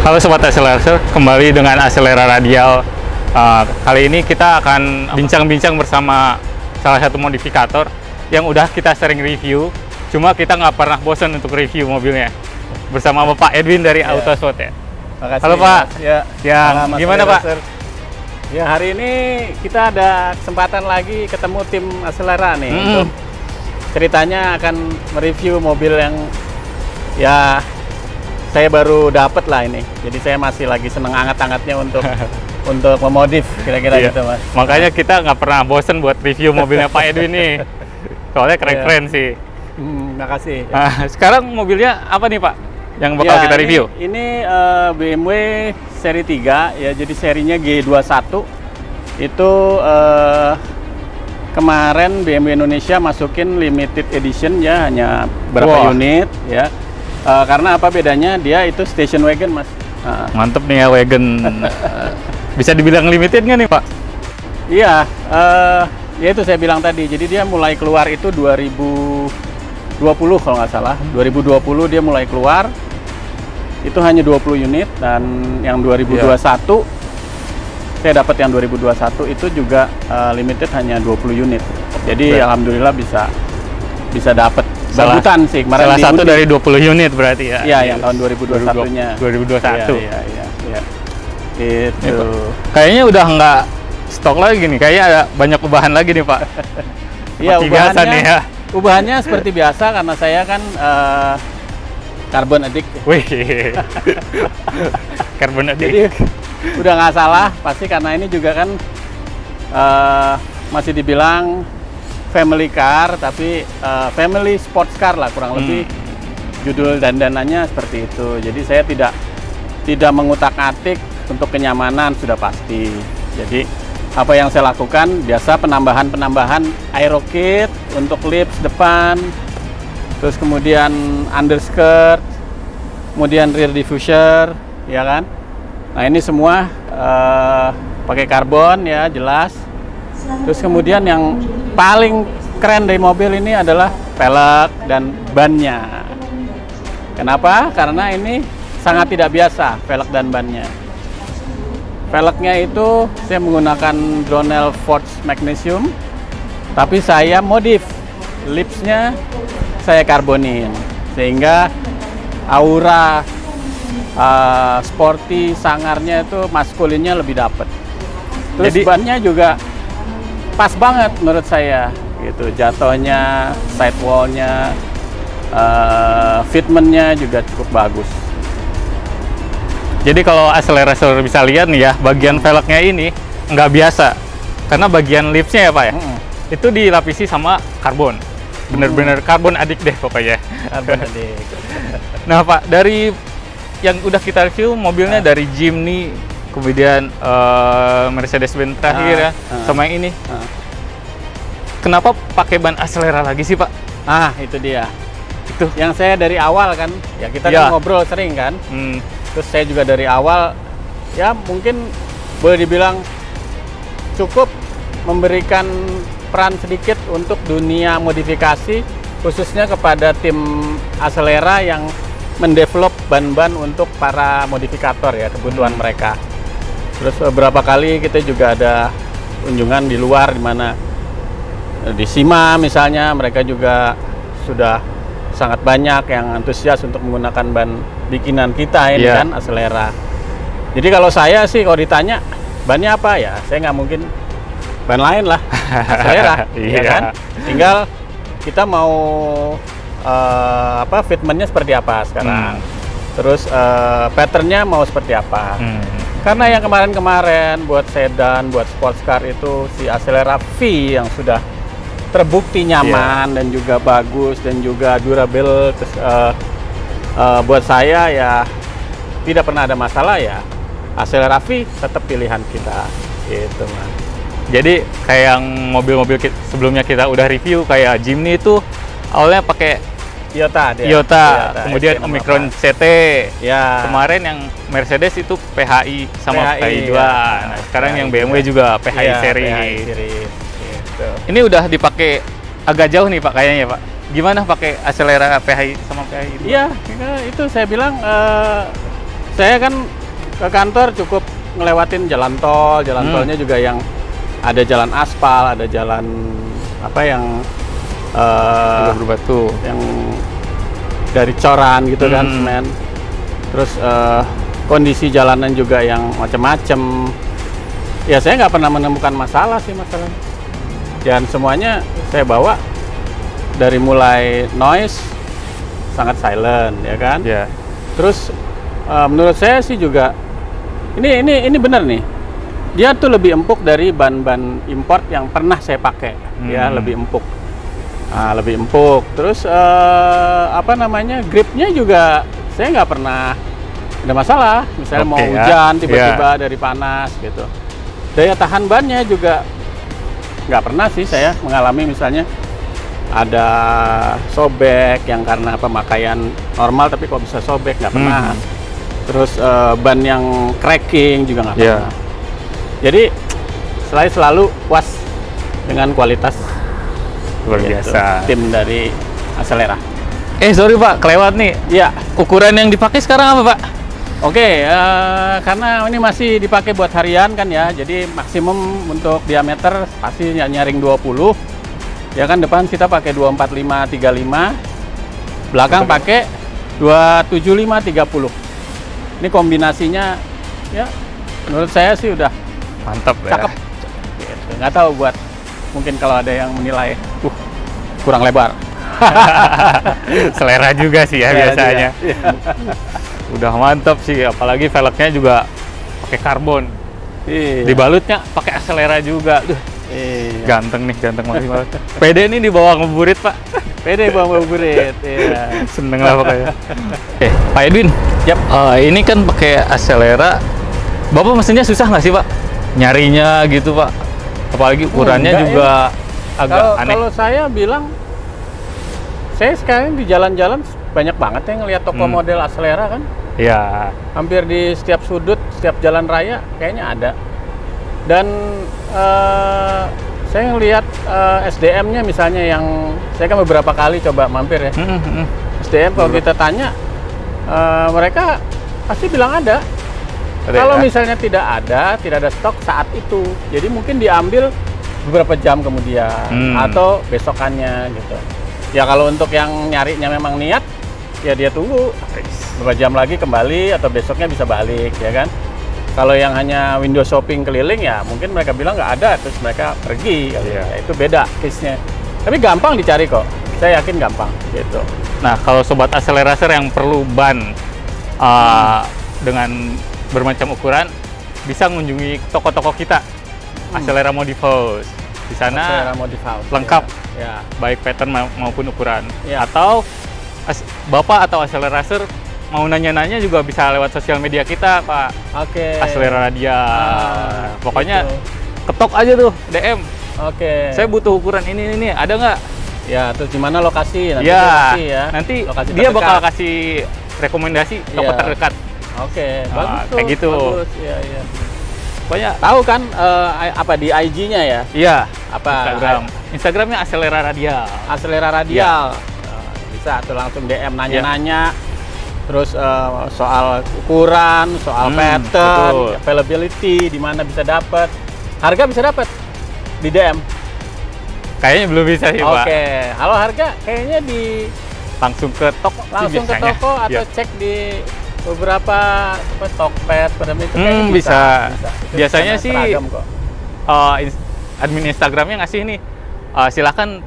Halo Sobat Accelerator, kembali dengan Acelera Radial. Kali ini kita akan bincang-bincang bersama salah satu modifikator yang udah kita sering review, cuma kita nggak pernah bosan untuk review mobilnya. Bersama Bapak Edwin dari Autospot ya. Makasih, halo Pak. Ya, gimana Pak? Ya, hari ini kita ada kesempatan lagi ketemu tim Acelera nih. Untuk ceritanya akan mereview mobil yang ya saya baru dapat lah ini. Jadi saya masih lagi seneng hangat-hangatnya untuk untuk memodif kira-kira gitu Mas. Makanya kita nggak pernah bosen buat review mobilnya Pak Edwin nih. Soalnya keren-keren sih. Makasih. Sekarang mobilnya apa nih Pak yang bakal kita review? Ini BMW seri 3 ya, jadi serinya G21. Itu kemarin BMW Indonesia masukin limited edition ya, hanya berapa unit ya. Karena apa bedanya? Dia itu station wagon Mas. Mantep nih ya wagon. Bisa dibilang limited nggak nih Pak? Iya, ya itu saya bilang tadi. Jadi dia mulai keluar itu 2020 kalau nggak salah. 2020 dia mulai keluar. Itu hanya 20 unit, dan yang 2021 saya dapat yang 2021 itu juga limited hanya 20 unit. Jadi alhamdulillah bisa dapat bagutan sih kemarin. Salah satu dari 20 unit berarti ya. Iya, yang tahun 2021-nya. 2021. Iya. Itu. Kayaknya udah nggak stok lagi nih. Kayaknya ada banyak ubahan lagi nih Pak. Iya, biasa nih ya. Ubahannya seperti biasa karena saya kan carbon addict. Wih. Carbon addict. Jadi udah nggak salah pasti, karena ini juga kan masih dibilang family car, tapi family sports car lah kurang lebih judul dandanannya seperti itu. Jadi saya tidak mengutak-atik untuk kenyamanan sudah pasti. Jadi apa yang saya lakukan biasa penambahan aero kit untuk lips depan, terus kemudian underskirt, kemudian rear diffuser, ya kan. Nah ini semua pakai karbon ya, jelas. Terus kemudian yang paling keren dari mobil ini adalah velg dan bannya. Kenapa? Karena ini sangat tidak biasa velg dan bannya. Velgnya itu saya menggunakan Dronel Forged Magnesium, tapi saya modif lipsnya, saya karbonin sehingga aura sporty sangarnya itu maskulinnya lebih dapet. Terus jadi bannya juga pas banget menurut saya gitu, jatuhnya, sidewallnya, fitmentnya juga cukup bagus. Jadi kalau Accelerator bisa lihat nih ya, bagian velgnya ini nggak biasa karena bagian lipsnya ya Pak ya, itu dilapisi sama karbon. Bener-bener karbon adik deh pokoknya. Karbon adik. Nah Pak, dari yang udah kita review mobilnya dari Jimny, kemudian Mercedes-Benz terakhir ya, sama yang ini. Kenapa pakai ban Acelera lagi sih Pak? Itu dia. Itu yang saya dari awal kan, ya kita kan ngobrol sering kan. Terus saya juga dari awal, ya mungkin boleh dibilang cukup memberikan peran sedikit untuk dunia modifikasi, khususnya kepada tim Acelera yang mendevelop ban-ban untuk para modifikator ya, kebutuhan mereka. Terus beberapa kali kita juga ada kunjungan di luar, di mana di SIMA misalnya, mereka juga sudah sangat banyak yang antusias untuk menggunakan ban bikinan kita ini kan, Acelera. Jadi kalau saya sih kalau ditanya bannya apa ya, saya nggak mungkin ban lain lah, Acelera, ya kan. Tinggal kita mau fitmentnya seperti apa sekarang, terus patternnya mau seperti apa. Karena yang kemarin-kemarin buat sedan, buat sports car itu si Acelera V yang sudah terbukti nyaman dan juga bagus dan juga durable. Terus buat saya ya tidak pernah ada masalah ya, Acelera V tetap pilihan kita gitu Mas. Jadi kayak yang mobil-mobil sebelumnya kita udah review kayak Jimny itu awalnya pakai Toyota, kemudian Omicron CT. Ya. Kemarin yang Mercedes itu PHI sama PHI 2. Nah, sekarang yang BMW juga PHI seri. Gitu. Ini udah dipakai agak jauh nih Pak kayaknya Pak. Gimana pakai Acelera PHI sama PHI 2? Iya, itu saya bilang Saya kan ke kantor cukup ngelewatin jalan tol, tolnya juga yang ada jalan aspal, ada jalan apa yang berbatu, yang dari coran gitu kan, semen. Terus kondisi jalanan juga yang macam-macam. Ya saya nggak pernah menemukan masalah sih masalahnya. Dan semuanya saya bawa dari mulai noise sangat silent ya kan. Yeah. Terus menurut saya sih juga ini benar nih. Dia tuh lebih empuk dari ban-ban import yang pernah saya pakai. Ya lebih empuk. Nah, lebih empuk. Terus apa namanya, gripnya juga saya nggak pernah ada masalah. Misalnya mau hujan tiba-tiba dari panas gitu. Daya tahan bannya juga nggak pernah sih saya mengalami misalnya ada sobek yang karena pemakaian normal tapi kok bisa sobek, nggak pernah. Terus ban yang cracking juga nggak pernah. Jadi selalu puas dengan kualitas luar biasa tim dari Axelera. Sorry Pak, kelewat nih. Iya. Ukuran yang dipakai sekarang apa Pak? Oke, karena ini masih dipakai buat harian kan ya, jadi maksimum untuk diameter pasti nyaring 20. Ya kan, depan kita pakai 245/35, belakang pakai 275/30. Ini kombinasinya ya menurut saya sih udah mantap cakep. Ya. Nggak tahu buat mungkin kalau ada yang menilai kurang lebar. Selera juga sih ya biasanya. Udah mantap sih, apalagi velgnya juga pakai karbon. Dibalutnya pakai Axelera juga. Ganteng nih, ganteng banget. PD ini dibawa ngebuburit Pak. PD bawa ngebuburit. Iya. Seneng lah pokoknya. Pak Edwin. Yap. Ini kan pakai Axelera. Bapak mesinnya susah nggak sih Pak? Nyarinya gitu Pak. Apalagi ukurannya juga agak aneh. Kalau saya bilang, saya sekarang di jalan-jalan banyak banget yang ngelihat toko model Axelera kan. Iya. Hampir di setiap sudut, setiap jalan raya kayaknya ada. Dan saya ngelihat SDM-nya misalnya yang saya kan beberapa kali coba mampir ya. SDM kalau kita tanya, mereka pasti bilang ada. Kalau misalnya tidak ada stok saat itu, jadi mungkin diambil beberapa jam kemudian atau besokannya gitu. Ya kalau untuk yang nyarinya memang niat, ya dia tunggu beberapa jam lagi kembali atau besoknya bisa balik ya kan. Kalau yang hanya window shopping keliling ya mungkin mereka bilang nggak ada, terus mereka pergi. Ya, itu beda case-nya. Tapi gampang dicari kok. Saya yakin gampang gitu. Nah kalau sobat Axeleracer yang perlu ban dengan bermacam ukuran, bisa mengunjungi toko-toko kita Axelera Modifhouse. Di sana lengkap, baik pattern maupun ukuran. Atau Bapak atau Axeleracer mau nanya-nanya juga bisa lewat sosial media kita Pak. Axelera Radial. Pokoknya gitu. Ketok aja tuh DM. Saya butuh ukuran ini ada nggak? Ya, terus di mana lokasi? Nanti nanti lokasi dia terdekat. Bakal kasih rekomendasi toko terdekat. Bagus tuh. Kayak gitu. Bagus. Iya. Pokoknya tahu kan apa di IG-nya ya? Iya. Apa Instagramnya Axelera Radial. Axelera Radial. Bisa tuh langsung DM nanya-nanya. Terus soal ukuran, soal pattern, availability, di mana bisa dapat, harga bisa dapat di DM. Kayaknya belum bisa sih Pak. Kalau harga kayaknya langsung ke toko, atau cek di beberapa Tokped pada itu bisa. Biasanya sih admin Instagramnya ngasih nih, silakan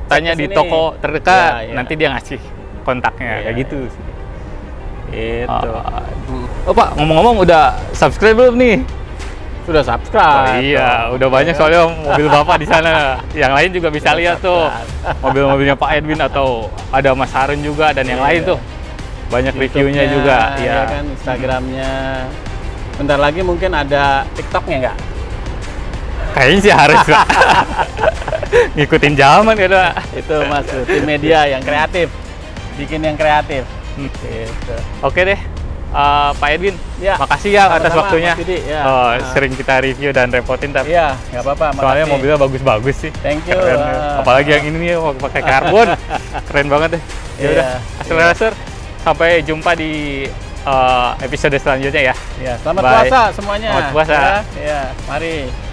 tanya di toko terdekat, nanti dia ngasih kontaknya kayak gitu sih. Pak, ngomong-ngomong udah subscribe belum nih? Sudah subscribe. Iya, udah banyak soalnya mobil Bapak di sana. Yang lain juga bisa lihat tuh mobil-mobilnya Pak Edwin, atau ada Mas Harun juga dan yang lain tuh. Banyak reviewnya juga. Iya kan, Instagramnya. Bentar lagi mungkin ada TikToknya nggak? Kayaknya sih harus Pak. Ngikutin zaman ya Pak. Itu Mas, tim media yang kreatif. Bikin yang kreatif. Gitu. Oke deh, Pak Edwin, makasih ya atas waktunya. Sering kita review dan repotin, tapi nggak apa-apa. Soalnya mobilnya bagus-bagus sih. Thank you. Apalagi yang ini nih pakai karbon, keren banget deh. Ya udah, Axeleracer, sampai jumpa di episode selanjutnya ya. Ya, selamat puasa semuanya. Selamat puasa. Ya, mari.